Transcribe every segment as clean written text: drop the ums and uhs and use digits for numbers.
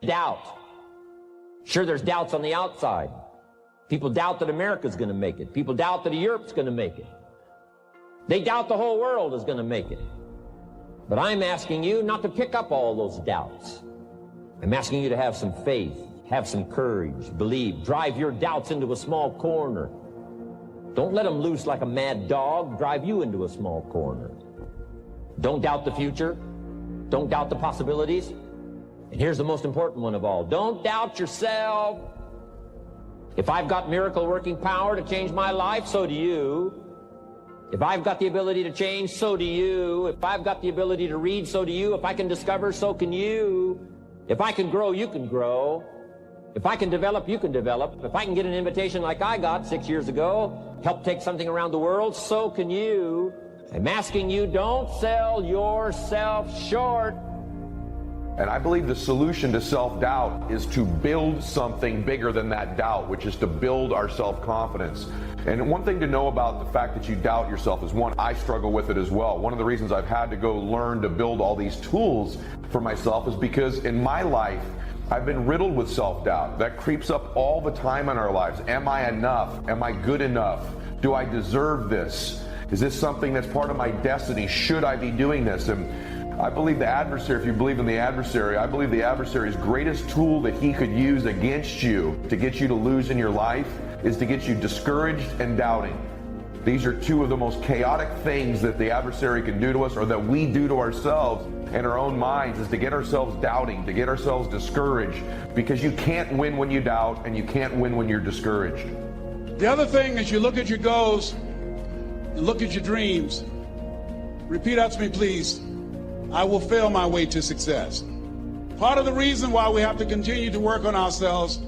Doubt. Sure, there's doubts on the outside. People doubt that America's going to make it. People doubt that Europe's going to make it. They doubt the whole world is going to make it. But I'm asking you not to pick up all those doubts. I'm asking you to have some faith, have some courage, believe, drive your doubts into a small corner. Don't let them loose like a mad dog, drive you into a small corner. Don't doubt the future. Don't doubt the possibilities. And here's the most important one of all. Don't doubt yourself. If I've got miracle working power to change my life, so do you. If I've got the ability to change, so do you. If I've got the ability to read, so do you. If I can discover, so can you. If I can grow, you can grow. If I can develop, you can develop. If I can get an invitation like I got 6 years ago, help take something around the world, so can you. I'm asking you, don't sell yourself short. And I believe the solution to self-doubt is to build something bigger than that doubt, which is to build our self-confidence. And one thing to know about the fact that you doubt yourself is, one, I struggle with it as well. One of the reasons I've had to go learn to build all these tools for myself is because in my life, I've been riddled with self-doubt. That creeps up all the time in our lives. Am I enough? Am I good enough? Do I deserve this? Is this something that's part of my destiny? Should I be doing this? And I believe the adversary, if you believe in the adversary, I believe the adversary's greatest tool that he could use against you to get you to lose in your life is to get you discouraged and doubting. These are two of the most chaotic things that the adversary can do to us, or that we do to ourselves in our own minds, is to get ourselves doubting, to get ourselves discouraged, because you can't win when you doubt and you can't win when you're discouraged. The other thing is, you look at your goals and look at your dreams. Repeat out to me, please. I will fail my way to success. Part of the reason why we have to continue to work on ourselves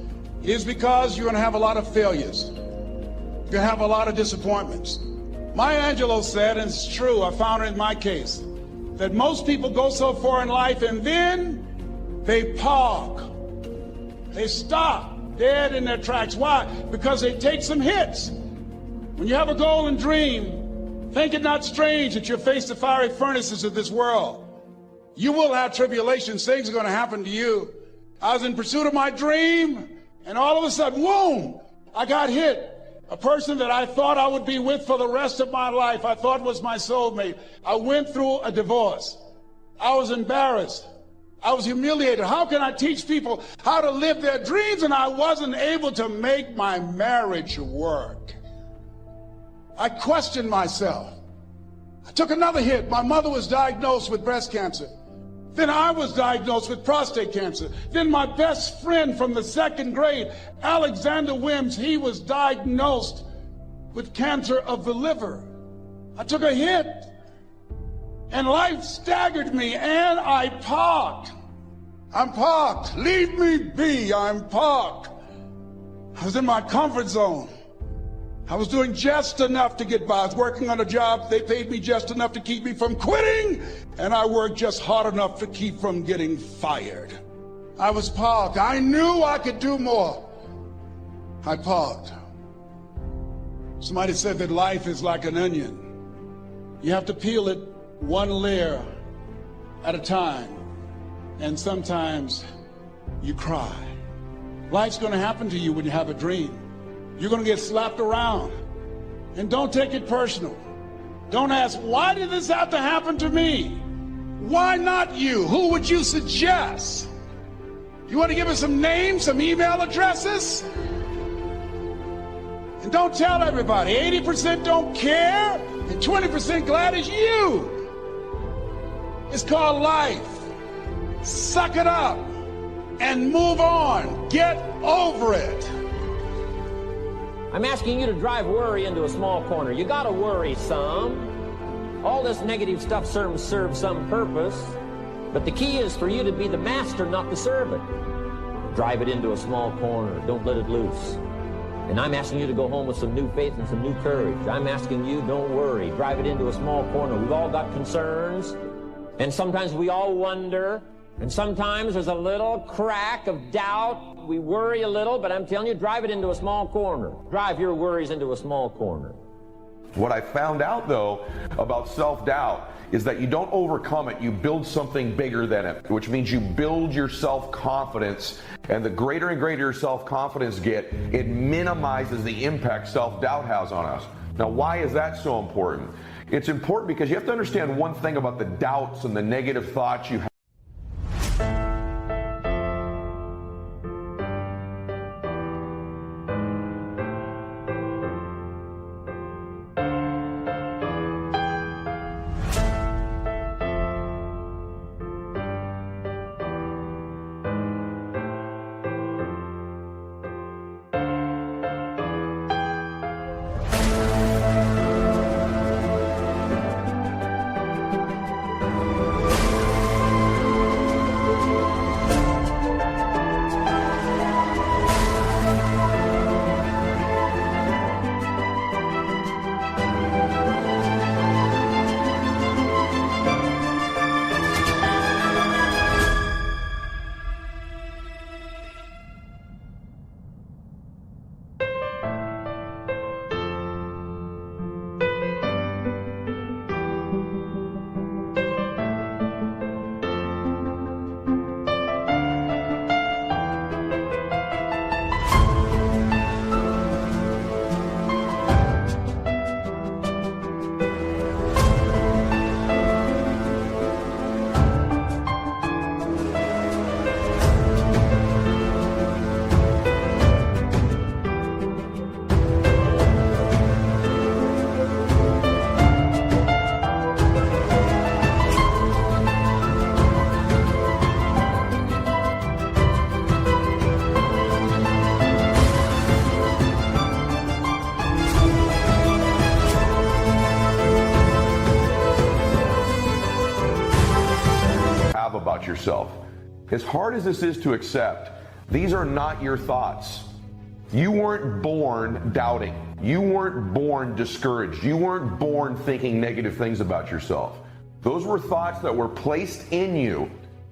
is because you're going to have a lot of failures. You're going to have a lot of disappointments. Maya Angelou said, and it's true, I found it in my case, that most people go so far in life and then they park. They stop dead in their tracks. Why? Because they take some hits. When you have a goal and dream, think it not strange that you'll face the fiery furnaces of this world. You will have tribulations. Things are going to happen to you. I was in pursuit of my dream, and all of a sudden, boom, I got hit. A person that I thought I would be with for the rest of my life, I thought was my soulmate. I went through a divorce. I was embarrassed. I was humiliated. How can I teach people how to live their dreams? And I wasn't able to make my marriage work. I questioned myself. I took another hit. My mother was diagnosed with breast cancer. Then I was diagnosed with prostate cancer. Then my best friend from the second grade, Alexander Wims, he was diagnosed with cancer of the liver. I took a hit, and life staggered me, and I parked. I'm parked. Leave me be. I'm parked. I was in my comfort zone. I was doing just enough to get by. I was working on a job. They paid me just enough to keep me from quitting, and I worked just hard enough to keep from getting fired. I was parked. I knew I could do more. I parked. Somebody said that life is like an onion. You have to peel it one layer at a time, and sometimes you cry. Life's going to happen to you when you have a dream. You're going to get slapped around. And don't take it personal. Don't ask, why did this have to happen to me? Why not you? Who would you suggest? You want to give us some names, some email addresses? And don't tell everybody. 80% don't care, and 20% glad it's you. It's called life. Suck it up and move on. Get over it. I'm asking you to drive worry into a small corner. You gotta worry some. All this negative stuff serves some purpose, but the key is for you to be the master, not the servant. Drive it into a small corner. Don't let it loose. And I'm asking you to go home with some new faith and some new courage. I'm asking you, don't worry. Drive it into a small corner. We've all got concerns, and sometimes we all wonder, and sometimes there's a little crack of doubt. We worry a little, but I'm telling you, drive it into a small corner. Drive your worries into a small corner. What I found out, though, about self-doubt is that you don't overcome it, you build something bigger than it, which means you build your self-confidence, and the greater and greater your self-confidence get, it minimizes the impact self-doubt has on us. Now, why is that so important? It's important because you have to understand one thing about the doubts and the negative thoughts you have. About yourself. As hard as this is to accept, these are not your thoughts. You weren't born doubting. You weren't born discouraged. You weren't born thinking negative things about yourself. Those were thoughts that were placed in you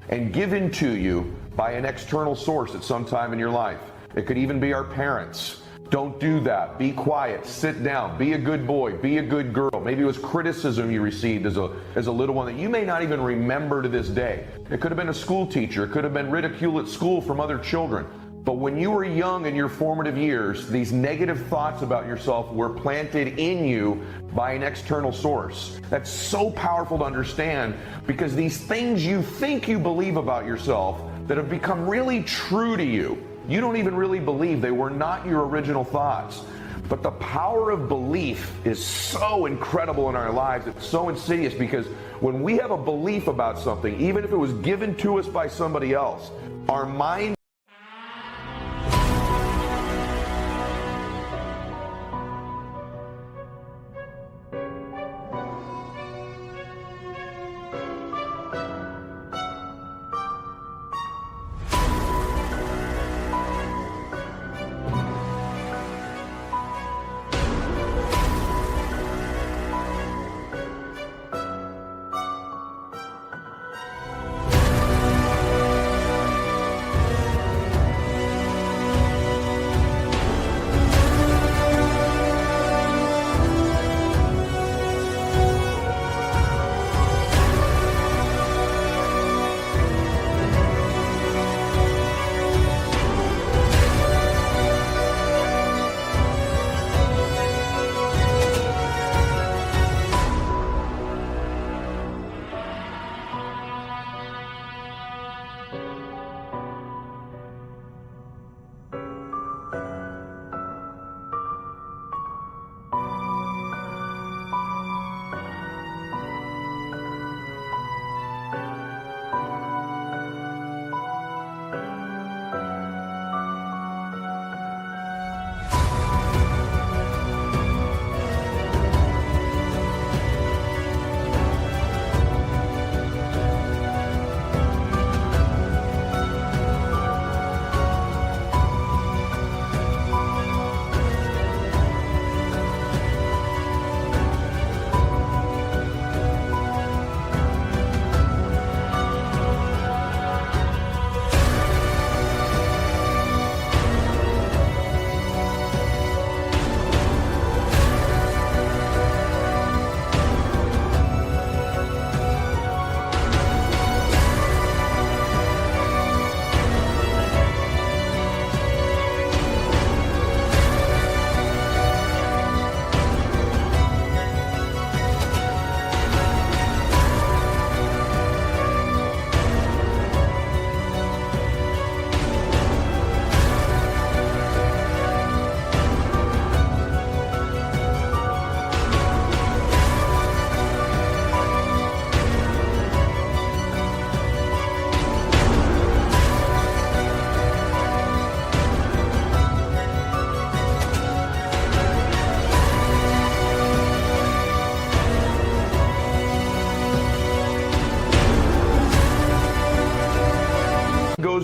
and given to you by an external source at some time in your life. It could even be our parents. Don't do that. Be quiet. Sit down. Be a good boy. Be a good girl. Maybe it was criticism you received as a little one that you may not even remember to this day. It could have been a school teacher. It could have been ridicule at school from other children. But when you were young in your formative years, these negative thoughts about yourself were planted in you by an external source. That's so powerful to understand, because these things you think you believe about yourself that have become really true to you, you don't even really believe. They were not your original thoughts. But the power of belief is so incredible in our lives. It's so insidious, because when we have a belief about something, even if it was given to us by somebody else, our mind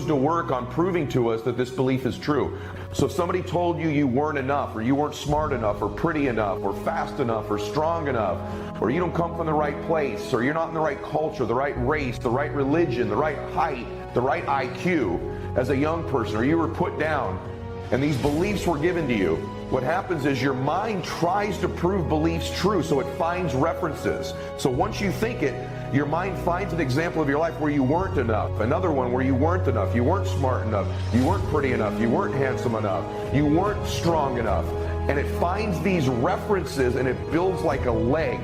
to work on proving to us that this belief is true. So if somebody told you you weren't enough, or you weren't smart enough, or pretty enough, or fast enough, or strong enough, or you don't come from the right place, or you're not in the right culture, the right race, the right religion, the right height, the right IQ as a young person, or you were put down, and these beliefs were given to you, what happens is your mind tries to prove beliefs true, so it finds references. So once you think it, your mind finds an example of your life where you weren't enough, another one where you weren't enough, you weren't smart enough, you weren't pretty enough, you weren't handsome enough, you weren't strong enough. And it finds these references and it builds like a leg,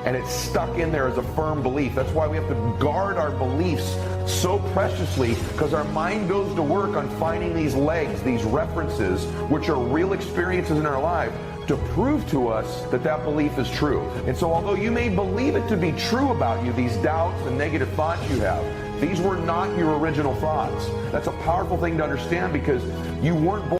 and it's stuck in there as a firm belief. That's why we have to guard our beliefs so preciously, because our mind goes to work on finding these legs, these references, which are real experiences in our life, to prove to us that that belief is true. And so although you may believe it to be true about you, these doubts and negative thoughts you have, these were not your original thoughts. That's a powerful thing to understand, because you weren't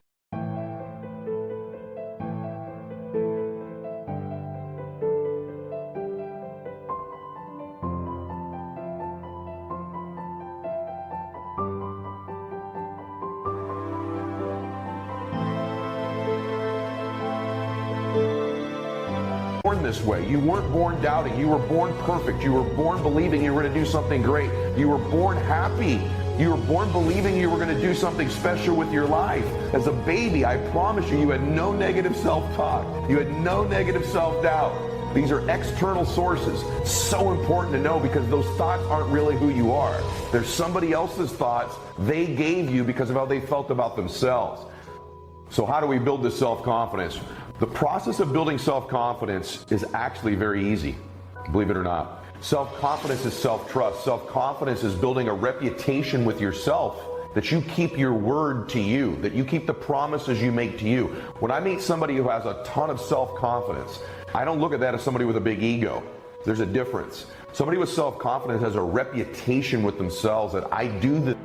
born this way. You weren't born doubting. You were born perfect. You were born believing you were going to do something great. You were born happy. You were born believing you were going to do something special with your life. As a baby, I promise you, you had no negative self-talk. You had no negative self-doubt. These are external sources. So important to know, because those thoughts aren't really who you are. They're somebody else's thoughts they gave you because of how they felt about themselves. So how do we build this self-confidence? The process of building self-confidence is actually very easy, believe it or not. Self-confidence is self-trust. Self-confidence is building a reputation with yourself, that you keep your word to you, that you keep the promises you make to you. When I meet somebody who has a ton of self-confidence, I don't look at that as somebody with a big ego. There's a difference. Somebody with self-confidence has a reputation with themselves that I do this.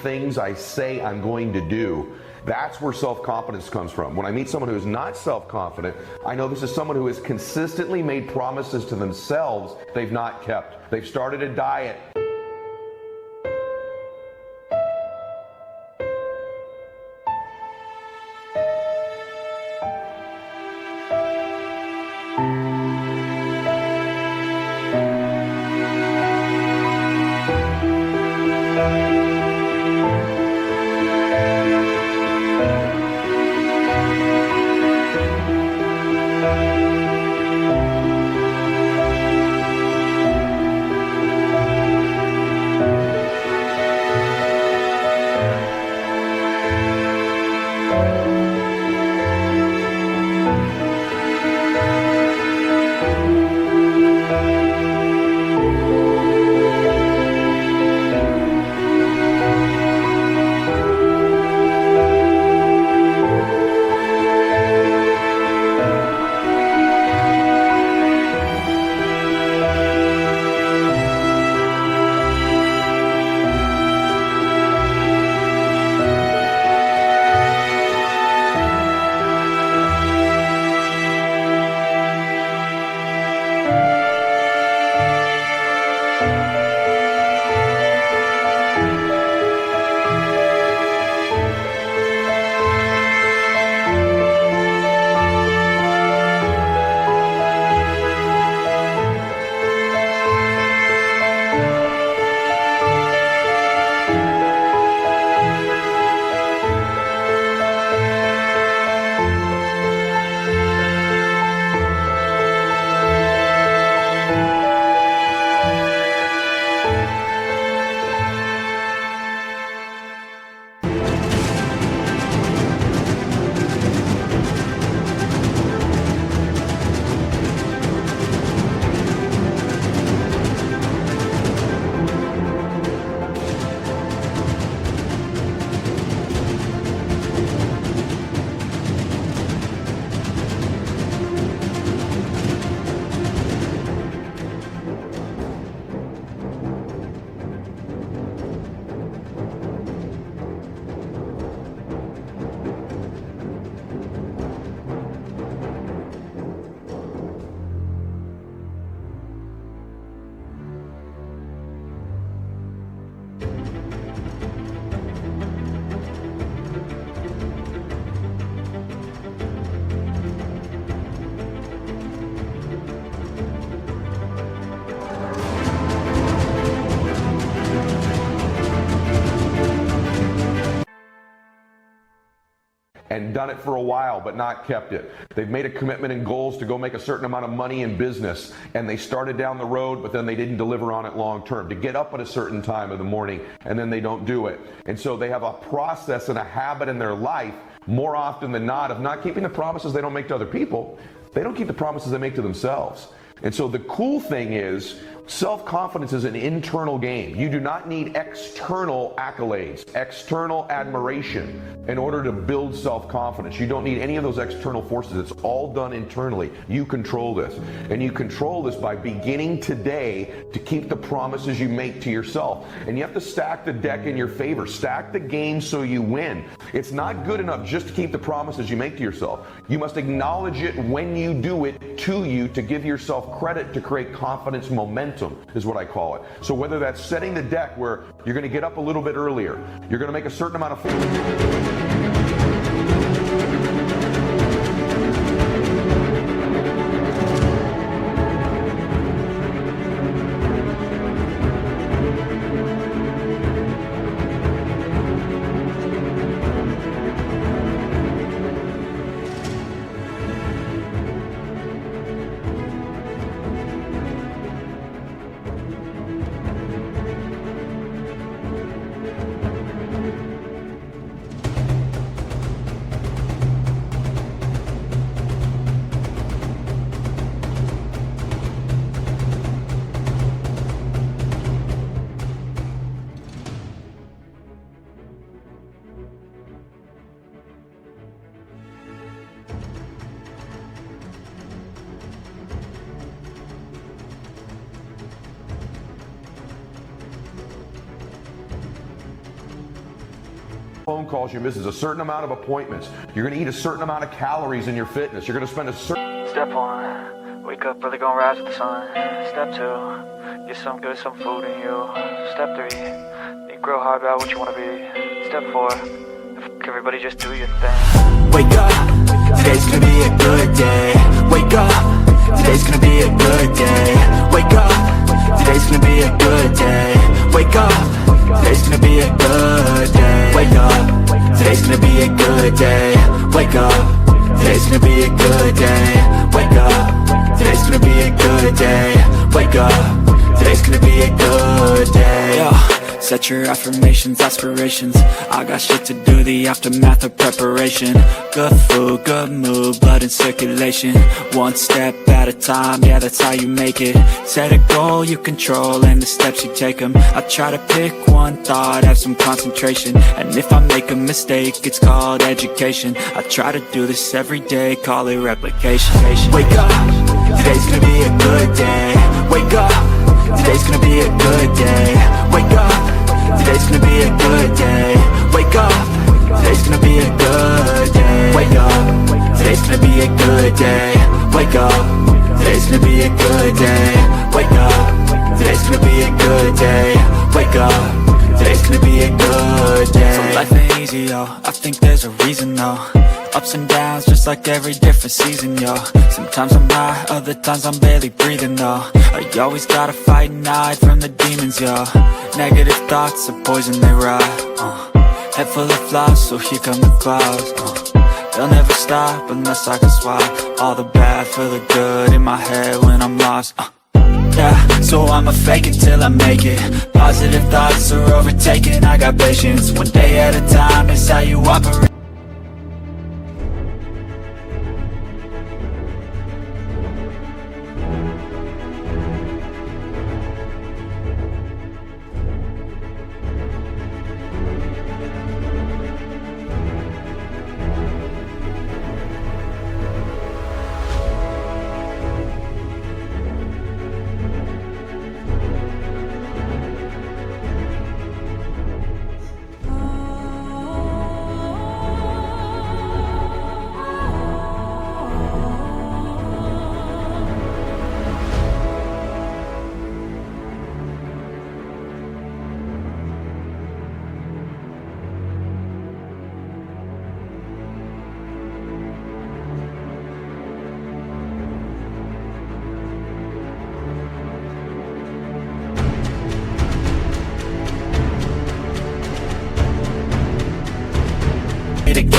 Things I say I'm going to do, that's where self-confidence comes from. When I meet someone who is not self-confident, I know this is someone who has consistently made promises to themselves they've not kept. They've started a diet. and done it for a while but not kept it. They've made a commitment and goals to go make a certain amount of money in business, and they started down the road, but then they didn't deliver on it long term. To get up at a certain time in the morning, and then they don't do it. And so they have a process and a habit in their life, more often than not, of not keeping the promises they don't make to other people. They don't keep the promises they make to themselves. And so the cool thing is, self-confidence is an internal game. You do not need external accolades, external admiration in order to build self-confidence. You don't need any of those external forces. It's all done internally. You control this. And you control this by beginning today to keep the promises you make to yourself. And you have to stack the deck in your favor. Stack the game so you win. It's not good enough just to keep the promises you make to yourself. You must acknowledge it when you do it to you to give yourself credit to create confidence momentum, is what I call it. So whether that's setting the deck where you're going to get up a little bit earlier, you're going to make a certain amount of phone calls you miss, a certain amount of appointments. You're going to eat a certain amount of calories in your fitness. You're going to spend a certain... Step 1, wake up early, gonna rise with the sun. Step 2, get some food in you. Step 3, think real hard about what you want to be. Step 4, everybody just do your thing. Wake up, today's gonna be a good day. Wake up, today's gonna be a good day. Wake up, today's gonna be a good day. Wake up, today's gonna be a good day. Wake up, today's gonna be a good day. Wake up, today's gonna be a good day. Wake up, today's gonna be a good day. Wake up, today's gonna be a good day. Yo, set your affirmations, aspirations. I got shit to do, the aftermath of preparation. Good food, good mood, blood in circulation. One step at a time, yeah, that's how you make it. Set a goal you control and the steps you take them. I try to pick one thought, have some concentration. And if I make a mistake, it's called education. I try to do this every day, call it replication. Wake up, today's gonna be a good day. Wake up, today's gonna be a good day. Wake up, today's gonna be a good day. Wake up, today's gonna be a good day. Wake up, today's gonna be a good day. Wake up, today's gonna be a good day. Wake up, today's gonna be a good day. Wake up, today's gonna be a good day. So life ain't easy, yo, I think there's a reason though. Ups and downs, just like every different season, yo. Sometimes I'm high, other times I'm barely breathing, though. I always gotta fight and hide from the demons, yo. Negative thoughts are poison, they rot. Head full of flies, so here come the clouds. They'll never stop unless I can swap all the bad for the good in my head when I'm lost. Yeah, so I'ma fake it till I make it. Positive thoughts are overtaken, I got patience. One day at a time, it's how you operate.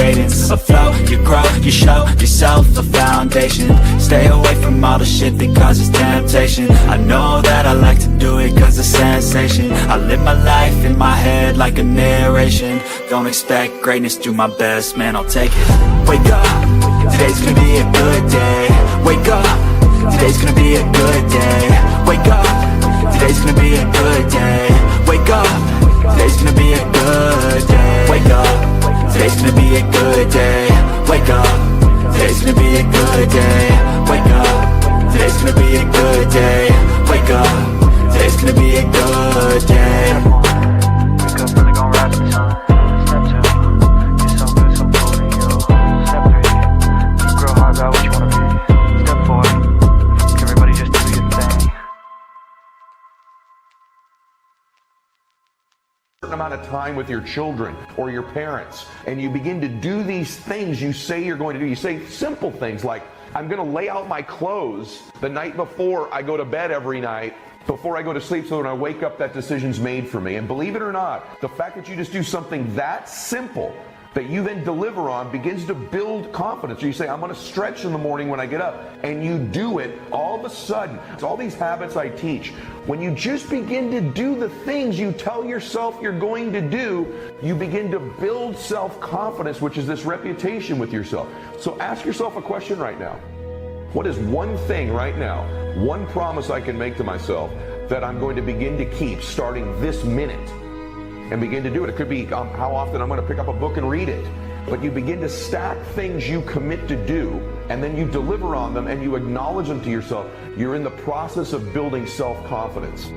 cadence, a flow, you grow, you show yourself a foundation. Stay away from all the shit that causes temptation. I know that I like to do it cause it's sensation. I live my life in my head like a narration. Don't expect greatness, do my best, man, I'll take it. Wake up, today's gonna be a good day. Wake up, today's gonna be a good day. Wake up, today's gonna be a good day. Wake up, today's gonna be a good day. Wake up, today's gonna be a good day. Wake up, today's gonna be a good day. Wake up, today's gonna be a good day. Wake up, today's gonna be a good day. Wake up, really gon' rise with the sun. Step 2, get some good, some food in you. Step 3, grow hard about what you wanna be. Step 4, everybody just do your thing. Amount of time with your children or your parents, and you begin to do these things you say you're going to do. You say simple things like, I'm going to lay out my clothes the night before I go to bed every night, before I go to sleep, so when I wake up that decision's made for me. And believe it or not, the fact that you just do something that simple that you then deliver on begins to build confidence. Or you say, I'm going to stretch in the morning when I get up, and you do it. All of a sudden, it's all these habits I teach. When you just begin to do the things you tell yourself you're going to do, you begin to build self-confidence, which is this reputation with yourself. So ask yourself a question right now. What is one thing right now, one promise I can make to myself that I'm going to begin to keep starting this minute? And begin to do it. It could be how often I'm going to pick up a book and read it. But you begin to stack things you commit to do, and then you deliver on them, and you acknowledge them to yourself. You're in the process of building self-confidence.